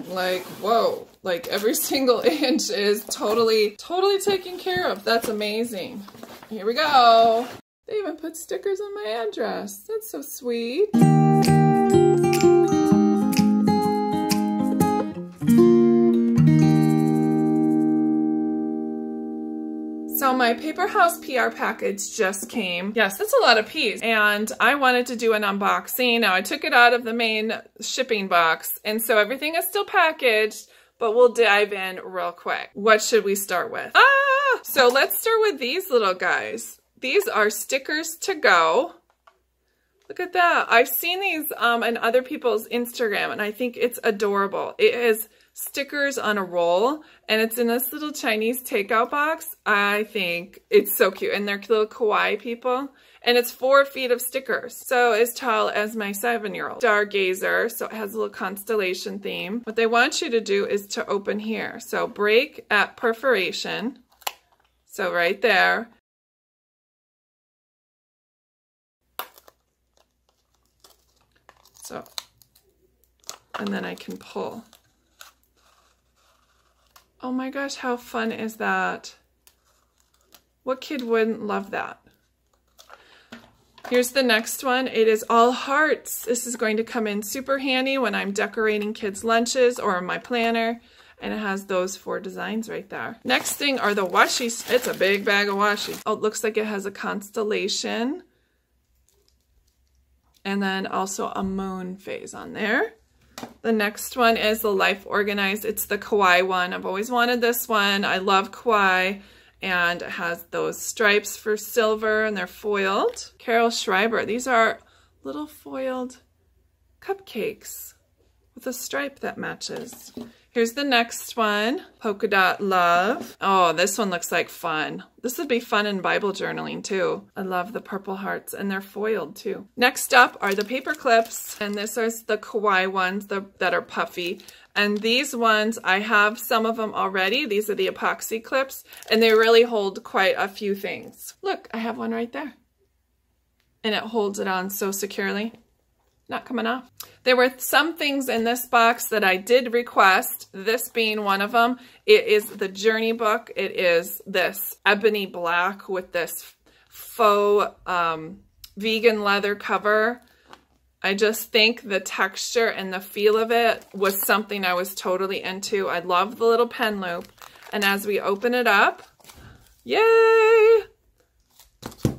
Like, whoa, like every single inch is totally taken care of. That's amazing. Here we go. They even put stickers on my address. That's so sweet. So my Paper House PR package just came. Yes, that's a lot of P's. And I wanted to do an unboxing. Now I took it out of the main shipping box. And so everything is still packaged, but we'll dive in real quick. What should we start with? So let's start with these little guys. These are stickers to go. Look at that. I've seen these in other people's Instagram and I think it's adorable. It is stickers on a roll and it's in this little Chinese takeout box. I think it's so cute and they're little kawaii people and it's 4 feet of stickers. So as tall as my 7-year-old. Stargazer, so it has a little constellation theme. What they want you to do is to open here. So break at perforation. So right there. So, and then I can pull. Oh my gosh, how fun is that? What kid wouldn't love that? Here's the next one. It is all hearts. This is going to come in super handy when I'm decorating kids' lunches or my planner. And it has those 4 designs right there. Next thing are the washies. It's a big bag of washi. Oh, it looks like it has a constellation. And then also a moon phase on there. The next one is the Life Organized. It's the kawaii one. I've always wanted this one. I love kawaii. And it has those stripes for silver and they're foiled. Carol Schreiber. These are little foiled cupcakes with a stripe that matches. Here's the next one, Polka Dot Love. Oh, this one looks like fun. This would be fun in Bible journaling too. I love the purple hearts and they're foiled too. Next up are the paper clips. And this is the kawaii ones that are puffy. And these ones, I have some of them already. These are the epoxy clips and they really hold quite a few things. Look, I have one right there. And it holds it on so securely. Not coming off. There were some things in this box that I did request, this being one of them. It is the Journey book. It is this ebony black with this faux vegan leather cover. I just think the texture and the feel of it was something I was totally into. I love the little pen loop. And as we open it up, yay!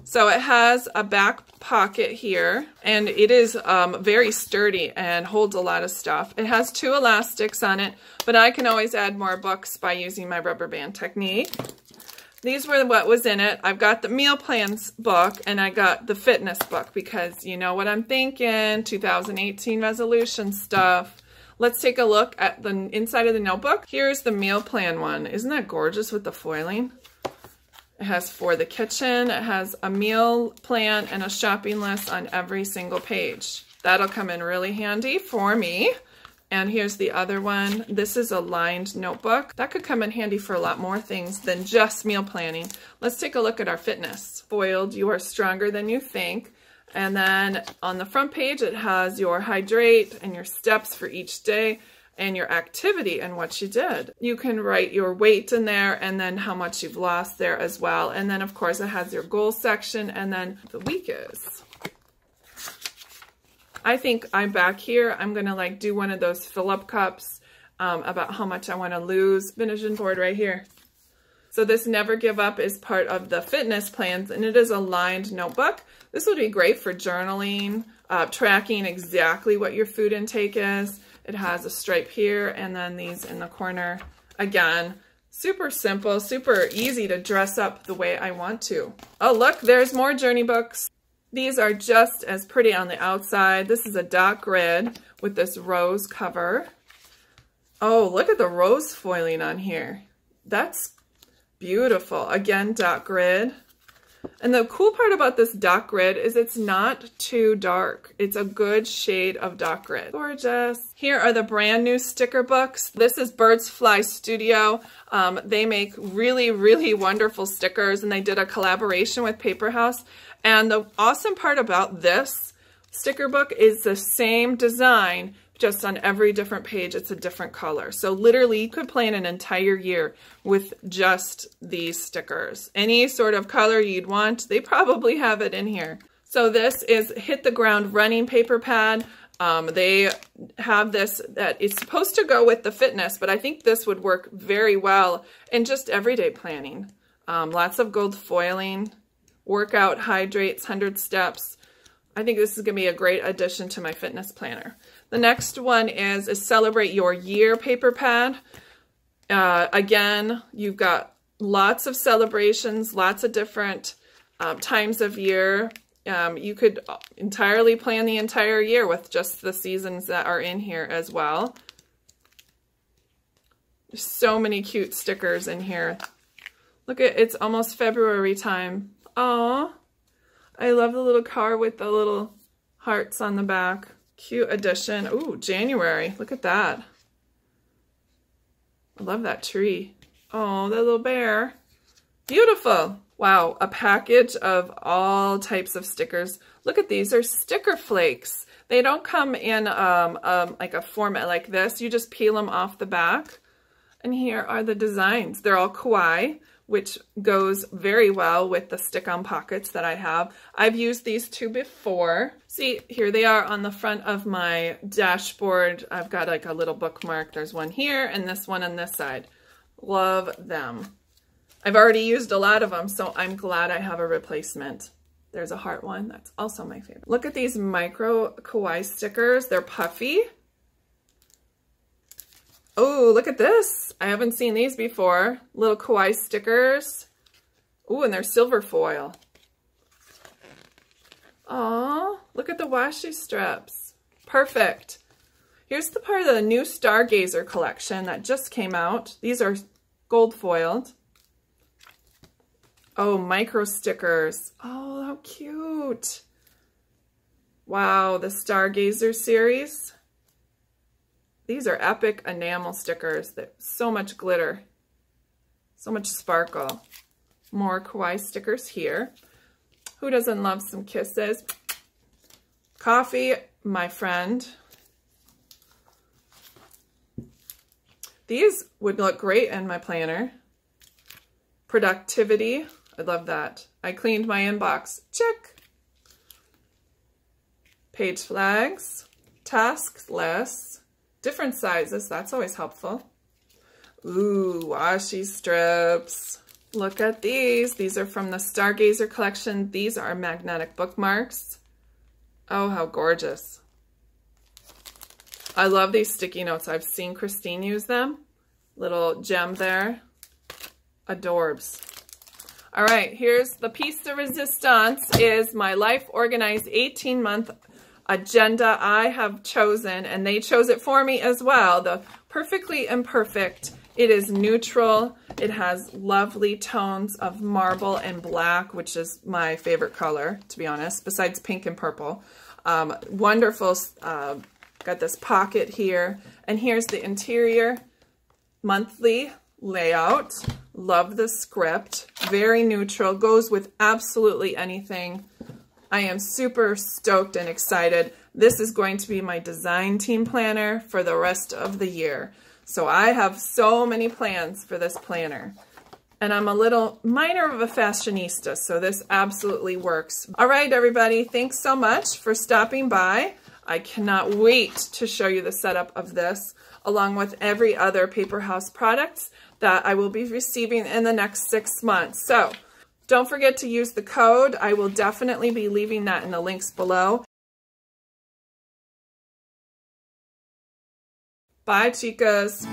So it has a back pocket here, and it is very sturdy and holds a lot of stuff. It has 2 elastics on it, but I can always add more books by using my rubber band technique. These were what was in it. I've got the meal plans book, and I got the fitness book because you know what I'm thinking, 2018 resolution stuff. Let's take a look at the inside of the notebook. Here's the meal plan one. Isn't that gorgeous with the foiling? It has for the kitchen, it has a meal plan and a shopping list on every single page. That'll come in really handy for me. And here's the other one. This is a lined notebook. That could come in handy for a lot more things than just meal planning. Let's take a look at our fitness. Foiled, you are stronger than you think. And then on the front page, it has your hydrate and your steps for each day. And your activity and what you did. You can write your weight in there and then how much you've lost there as well. And then of course it has your goal section and then the week is. I think I'm back here. I'm gonna like do one of those fill-up cups about how much I wanna lose. Vision board right here. So this Never Give Up is part of the fitness plans and it is a lined notebook. This would be great for journaling, tracking exactly what your food intake is. It has a stripe here and then these in the corner. Again, super simple, super easy to dress up the way I want to. Oh, look, there's more journey books. These are just as pretty on the outside. This is a dot grid with this rose cover. Oh, look at the rose foiling on here. That's beautiful. Again, dot grid. And the cool part about this dot grid is it's not too dark. It's a good shade of dot grid. Gorgeous. Here are the brand new sticker books. This is Birds Fly Studio. They make really, really wonderful stickers and they did a collaboration with Paper House. And the awesome part about this sticker book is the same design, just on every different page, it's a different color. So literally you could plan an entire year with just these stickers. Any sort of color you'd want, they probably have it in here. So this is Hit the Ground Running paper pad. They have this that is supposed to go with the fitness, but I think this would work very well in just everyday planning. Lots of gold foiling, workout, hydrates, 100 steps. I think this is going to be a great addition to my fitness planner. The next one is Celebrate Your Year paper pad. Again, you've got lots of celebrations, lots of different times of year. You could entirely plan the entire year with just the seasons that are in here as well. There's so many cute stickers in here. Look at, it's almost February time. Aww. I love the little car with the little hearts on the back. Cute addition. Ooh, January. Look at that. I love that tree. Oh, that little bear. Beautiful. Wow, a package of all types of stickers. Look at these. They're sticker flakes. They don't come in like a format like this. You just peel them off the back. And here are the designs. They're all kawaii, which goes very well with the stick-on pockets that I have. I've used these two before. See, here they are on the front of my dashboard. I've got like a little bookmark. There's one here and this one on this side. Love them. I've already used a lot of them, so I'm glad I have a replacement. There's a heart one. That's also my favorite. Look at these micro kawaii stickers. They're puffy. Oh, look at this. I haven't seen these before. Little kawaii stickers. Ooh, and they're silver foil. Aw, look at the washi straps. Perfect. Here's the part of the new Stargazer collection that just came out. These are gold foiled. Oh, micro stickers. Oh, how cute. Wow, the Stargazer series. These are epic enamel stickers. So much glitter. So much sparkle. More kawaii stickers here. Who doesn't love some kisses? Coffee, my friend. These would look great in my planner. Productivity. I love that. I cleaned my inbox. Check. Page flags. Task lists. Different sizes. That's always helpful. Ooh, washi strips. Look at these. These are from the Stargazer collection. These are magnetic bookmarks. Oh, how gorgeous. I love these sticky notes. I've seen Christine use them. Little gem there. Adorbs. All right, here's the piece de resistance is my Life Organized 18-month agenda I have chosen, and they chose it for me as well. The Perfectly Imperfect. It is neutral. It has lovely tones of marble and black, which is my favorite color, to be honest, besides pink and purple. Wonderful. Got this pocket here, and here's the interior monthly layout. Love the script. Very neutral. Goes with absolutely anything. I am super stoked and excited. This is going to be my design team planner for the rest of the year. So I have so many plans for this planner. And I'm a little minor of a fashionista, so this absolutely works. All right, everybody, thanks so much for stopping by. I cannot wait to show you the setup of this, along with every other Paper House products that I will be receiving in the next 6 months. So don't forget to use the code. I will definitely be leaving that in the links below. Bye, chicas.